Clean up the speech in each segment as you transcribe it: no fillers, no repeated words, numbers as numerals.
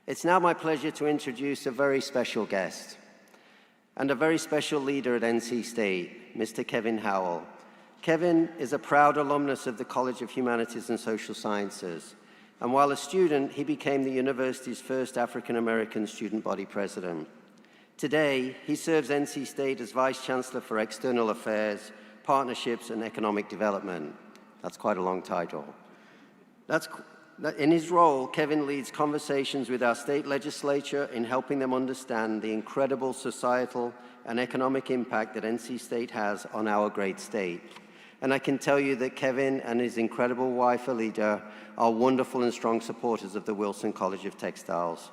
It's now my pleasure to introduce a very special guest and a very special leader at NC State, Mr. Kevin Howell. Kevin is a proud alumnus of the College of Humanities and Social Sciences, and while a student, he became the university's first African-American student body president. Today, he serves NC State as Vice Chancellor for External Affairs, Partnerships, and Economic Development. That's quite a long title. In his role, Kevin leads conversations with our state legislature in helping them understand the incredible societal and economic impact that NC State has on our great state. And I can tell you that Kevin and his incredible wife, Alida, are wonderful and strong supporters of the Wilson College of Textiles.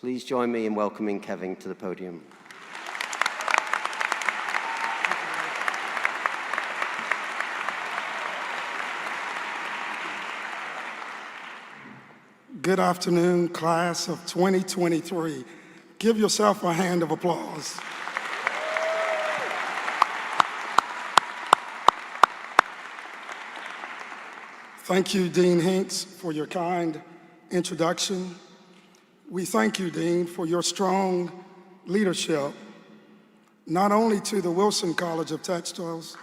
Please join me in welcoming Kevin to the podium. Good afternoon, class of 2023. Give yourself a hand of applause. Thank you, Dean Hinks, for your kind introduction. We thank you, Dean, for your strong leadership, not only to the Wilson College of Textiles,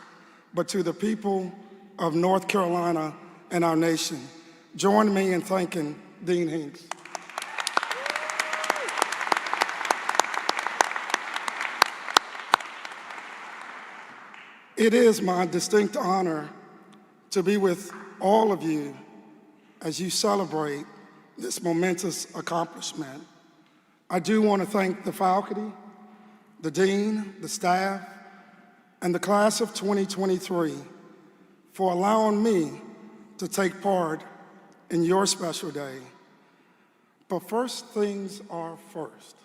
but to the people of North Carolina and our nation. Join me in thanking Dean Hinks. It is my distinct honor to be with all of you as you celebrate this momentous accomplishment. I do want to thank the faculty, the dean, the staff, and the class of 2023 for allowing me to take part in your special day. But first things are first.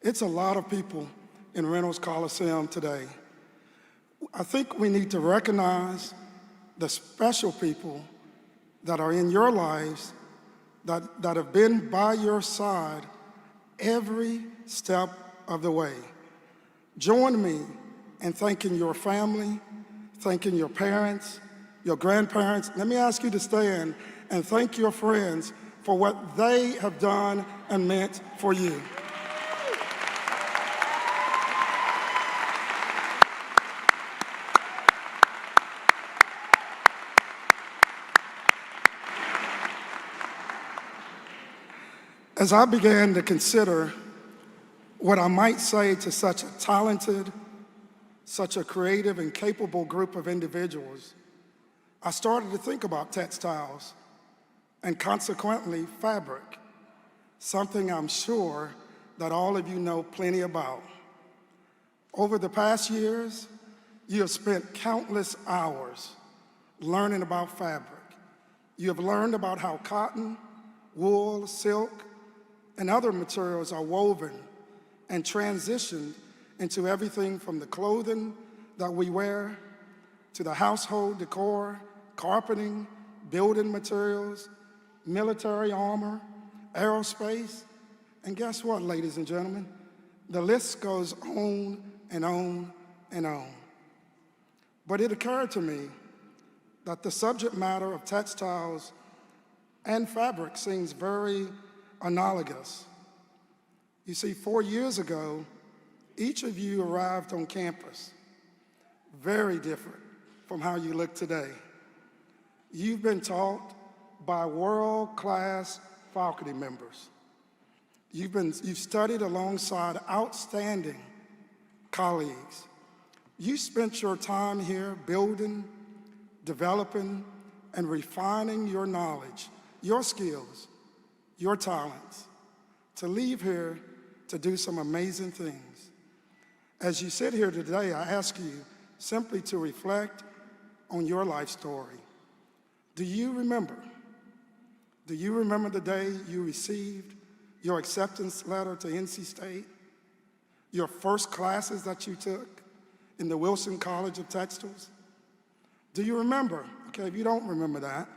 It's a lot of people in Reynolds Coliseum today. I think we need to recognize the special people that are in your lives that have been by your side every step of the way. Join me in thanking your family, thanking your parents, your grandparents. Let me ask you to stand and thank your friends for what they have done and meant for you. As I began to consider what I might say to such a talented, such a creative and capable group of individuals, I started to think about textiles and consequently fabric, something I'm sure that all of you know plenty about. Over the past years, you have spent countless hours learning about fabric. You have learned about how cotton, wool, silk, and other materials are woven and transitioned into everything from the clothing that we wear to the household decor, carpeting, building materials, military armor, aerospace, and guess what, ladies and gentlemen? The list goes on and on and on. But it occurred to me that the subject matter of textiles and fabric seems very analogous. You see, 4 years ago, each of you arrived on campus, very different from how you look today. You've been taught by world-class faculty members. You've studied alongside outstanding colleagues. You spent your time here building, developing, and refining your knowledge, your skills, your talents, to leave here to do some amazing things. As you sit here today, I ask you simply to reflect on your life story. Do you remember the day you received your acceptance letter to NC State? Your first classes that you took in the Wilson College of Textiles? Do you remember? Okay, if you don't remember that,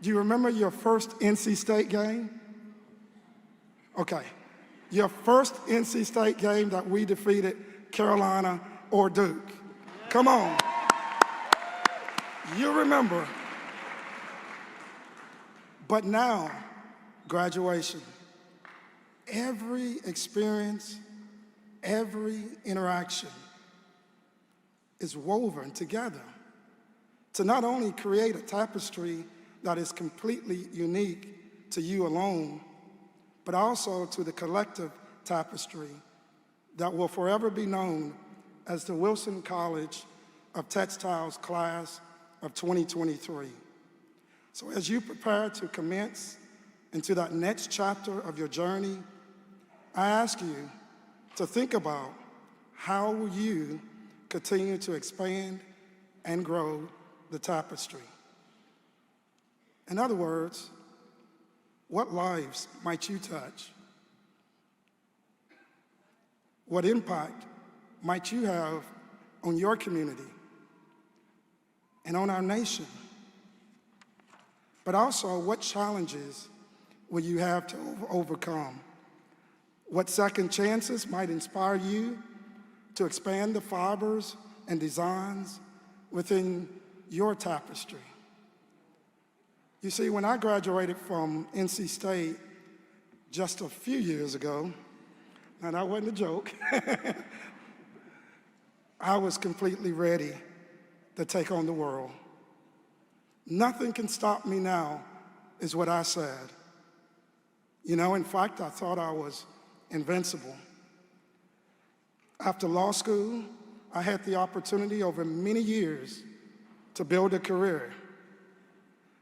do you remember your first NC State game? Okay, your first NC State game that we defeated Carolina or Duke. Come on. You remember. But now, graduation. every experience, every interaction is woven together to not only create a tapestry that is completely unique to you alone, but also to the collective tapestry that will forever be known as the Wilson College of Textiles class of 2023. So as you prepare to commence into that next chapter of your journey, I ask you to think about how will you continue to expand and grow the tapestry. In other words, what lives might you touch? What impact might you have on your community and on our nation? But also, what challenges will you have to overcome? What second chances might inspire you to expand the fibers and designs within your tapestry? You see, when I graduated from NC State just a few years ago, and that wasn't a joke, I was completely ready to take on the world. Nothing can stop me now, is what I said. You know, in fact, I thought I was invincible. After law school, I had the opportunity over many years to build a career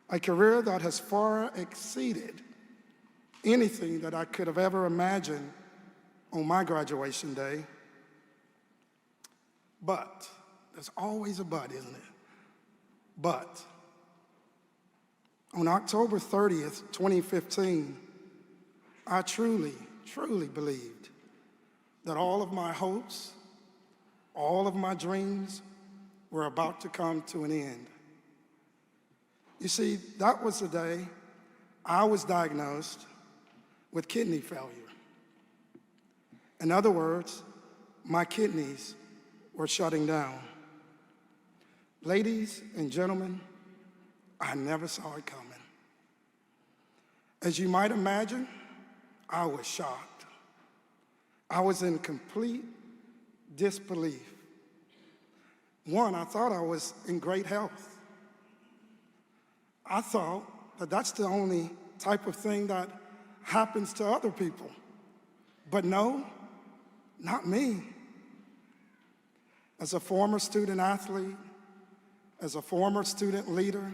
that has far exceeded anything that I could have ever imagined on my graduation day. But, there's always a but, isn't it? But, on October 30th, 2015, I truly believed that all of my hopes, all of my dreams were about to come to an end. You see, that was the day I was diagnosed with kidney failure. In other words, my kidneys were shutting down. Ladies and gentlemen, I never saw it coming. As you might imagine, I was shocked. I was in complete disbelief. One, I thought I was in great health. I thought that that's the only type of thing that happens to other people. But no, not me. As a former student athlete, as a former student leader,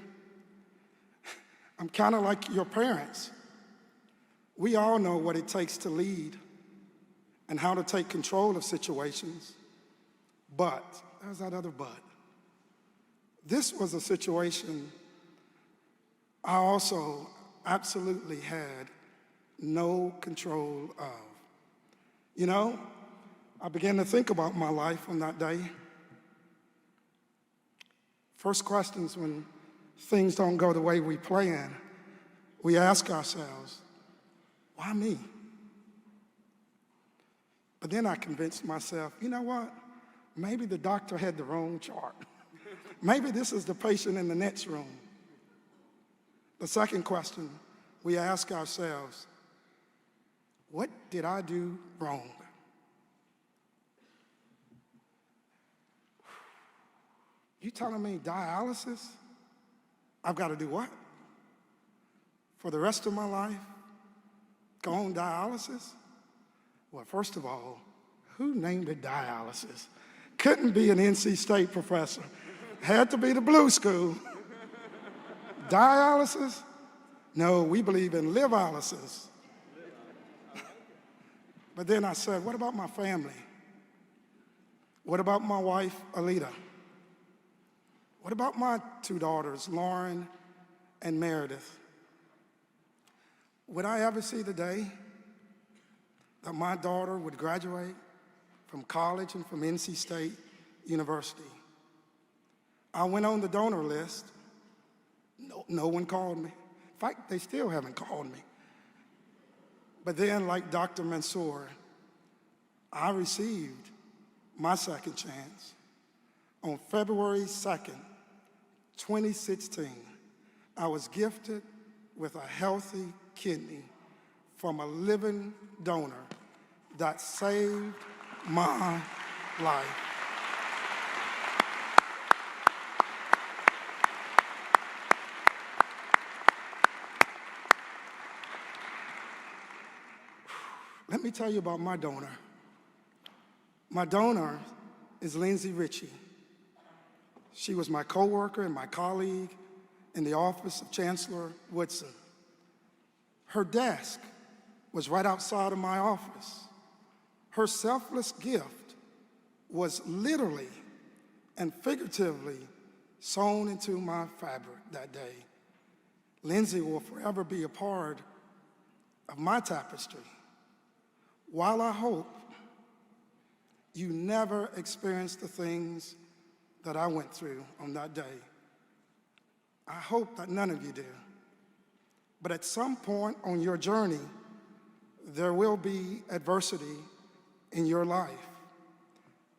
I'm kind of like your parents. We all know what it takes to lead and how to take control of situations. But, there's that other but. This was a situation I also absolutely had no control of. You know, I began to think about my life on that day. First questions when things don't go the way we plan, we ask ourselves, why me? But then I convinced myself, you know what? Maybe the doctor had the wrong chart. Maybe this is the patient in the next room. The second question we ask ourselves, what did I do wrong? You telling me dialysis? I've got to do what? For the rest of my life? Go on dialysis? Well, first of all, who named it dialysis? Couldn't be an NC State professor. Had to be the Blue School. Dialysis? No, we believe in live-olysis. But then I said, what about my family? What about my wife, Alita? What about my two daughters, Lauren and Meredith? Would I ever see the day that my daughter would graduate from college and from NC State University? I went on the donor list. No one called me. In fact, they still haven't called me. But then, like Dr. Mansour, I received my second chance. On February 2nd, 2016, I was gifted with a healthy kidney from a living donor that saved my life. Let me tell you about my donor. My donor is Lindsay Ritchie. She was my coworker and my colleague in the office of Chancellor Wilson. Her desk was right outside of my office. Her selfless gift was literally and figuratively sewn into my fabric that day. Lindsay will forever be a part of my tapestry. While I hope you never experienced the things that I went through on that day, I hope that none of you do. But at some point on your journey, there will be adversity in your life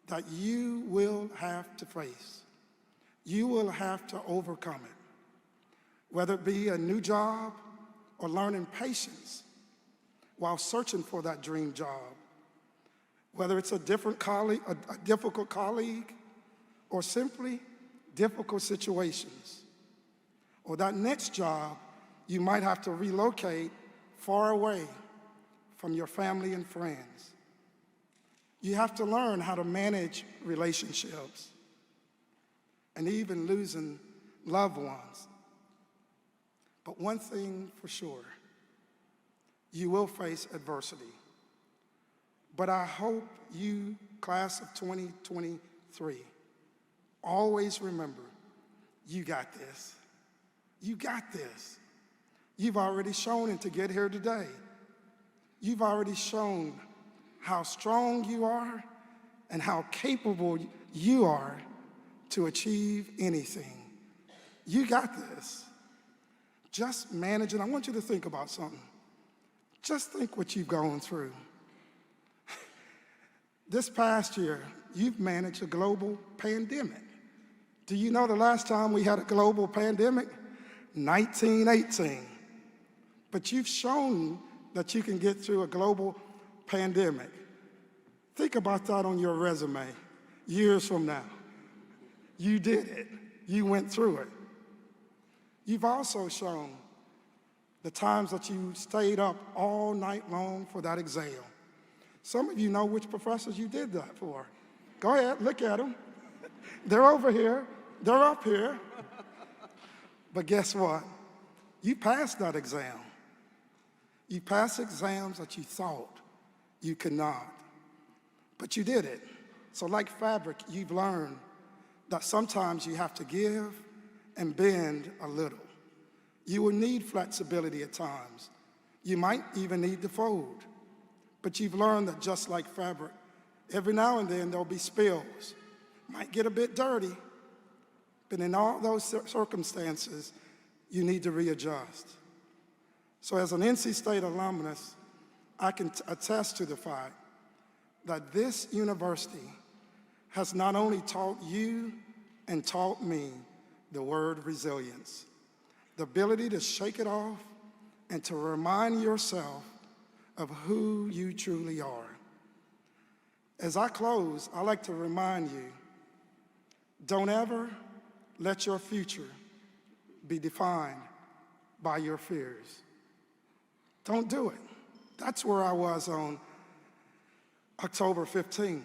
that you will have to face. You will have to overcome it, whether it be a new job or learning patience while searching for that dream job, whether it's a difficult colleague, or simply difficult situations, or that next job you might have to relocate far away from your family and friends. You have to learn how to manage relationships and even losing loved ones. But one thing for sure, you will face adversity. But I hope you, class of 2023, always remember, you got this. You got this. You've already shown it to get here today. You've already shown how strong you are and how capable you are to achieve anything. You got this. Just manage it. I want you to think about something. Just think what you've gone through. This past year, you've managed a global pandemic. Do you know the last time we had a global pandemic? 1918. But you've shown that you can get through a global pandemic. Think about that on your resume years from now. You did it. You went through it. You've also shown the times that you stayed up all night long for that exam. Some of you know which professors you did that for. Go ahead, look at them. They're over here. They're up here. But guess what? You passed that exam. You passed exams that you thought you could not. But you did it. So like fabric, you've learned that sometimes you have to give and bend a little. You will need flexibility at times. You might even need to fold. But you've learned that just like fabric, every now and then there'll be spills. Might get a bit dirty, but in all those circumstances, you need to readjust. So as an NC State alumnus, I can attest to the fact that this university has not only taught you and taught me the word resilience, the ability to shake it off and to remind yourself of who you truly are. As I close, I like to remind you, don't ever let your future be defined by your fears. Don't do it. That's where I was on October 15th.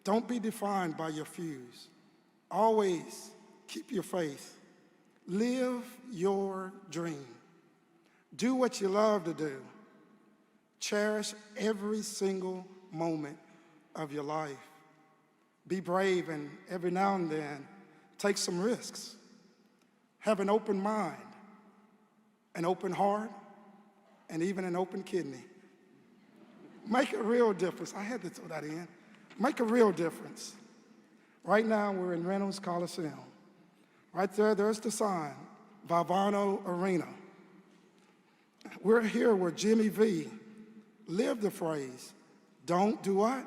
Don't be defined by your fears. Always keep your faith. Live your dream. Do what you love to do. Cherish every single moment of your life. Be brave, and every now and then, take some risks. Have an open mind, an open heart, and even an open kidney. Make a real difference. I had to throw that in. Make a real difference. Right now, we're in Reynolds Coliseum. Right there, there's the sign, Valvano Arena. We're here where Jimmy V lived the phrase, don't do what?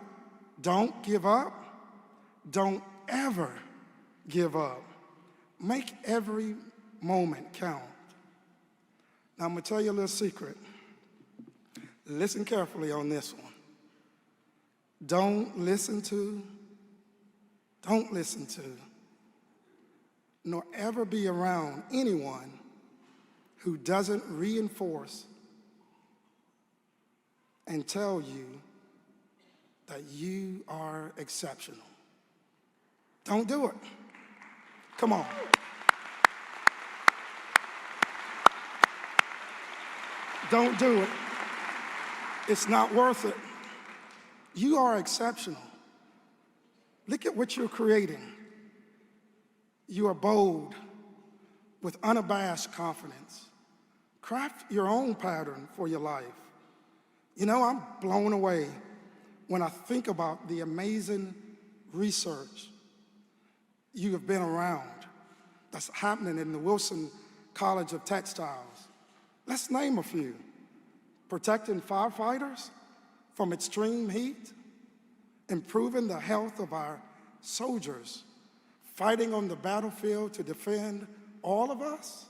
Don't give up. Don't ever give up. Make every moment count. Now, I'm going to tell you a little secret. Listen carefully on this one. Don't listen to, nor ever be around anyone who doesn't reinforce and tell you that you are exceptional. Don't do it. Come on. Don't do it. It's not worth it. You are exceptional. Look at what you're creating. You are bold with unabashed confidence. Craft your own pattern for your life. You know, I'm blown away when I think about the amazing research you have been around that's happening in the Wilson College of Textiles. Let's name a few. Protecting firefighters from extreme heat, improving the health of our soldiers, fighting on the battlefield to defend all of us,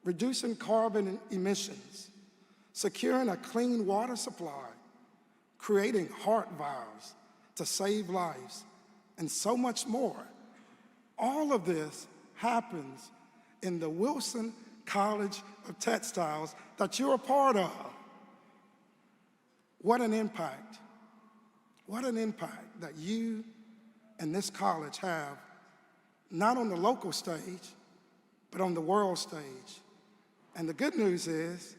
reducing carbon emissions, securing a clean water supply, creating heart valves to save lives, and so much more. All of this happens in the Wilson College of Textiles that you're a part of. What an impact. What an impact that you and this college have, not on the local stage, but on the world stage. And the good news is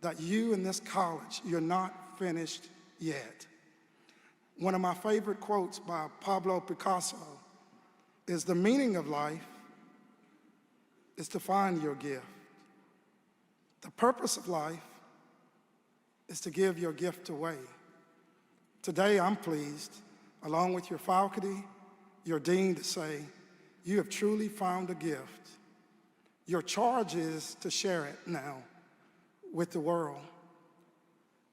that you and this college, you're not finished yet. One of my favorite quotes by Pablo Picasso is, "The meaning of life is to find your gift. The purpose of life is to give your gift away." Today, I'm pleased, along with your faculty, your dean, to say, you have truly found a gift. Your charge is to share it now with the world.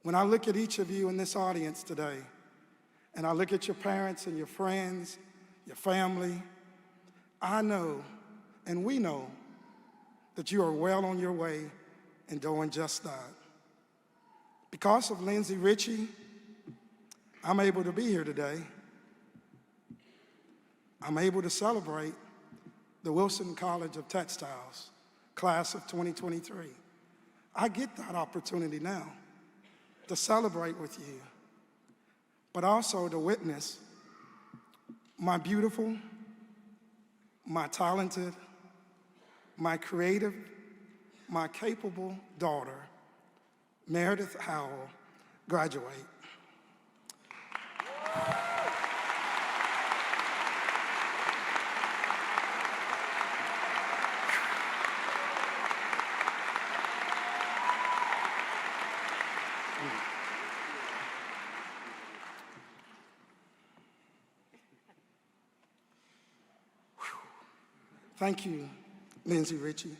When I look at each of you in this audience today, and I look at your parents and your friends, your family, I know, and we know, that you are well on your way in doing just that. Because of Lindsay Ritchie, I'm able to be here today. I'm able to celebrate the Wilson College of Textiles, class of 2023. I get that opportunity now to celebrate with you, but also to witness my beautiful, my talented, my creative, my capable daughter, Meredith Howell, graduate. Thank you, Lindsay Ritchie,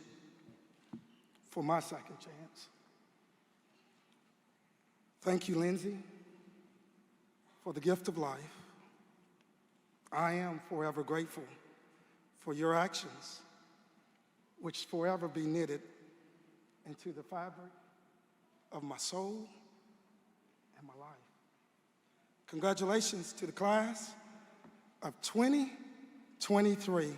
for my second chance. Thank you, Lindsay, for the gift of life. I am forever grateful for your actions, which forever be knitted into the fabric of my soul and my life. Congratulations to the class of 2023.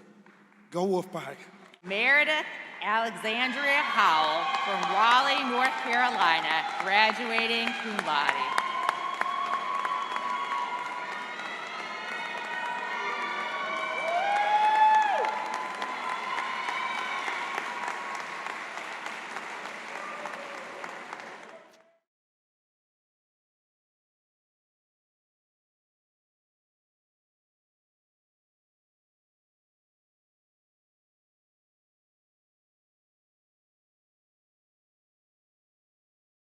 Go Wolfpack. Meredith Alexandria Howell from Raleigh, North Carolina, graduating cum laude.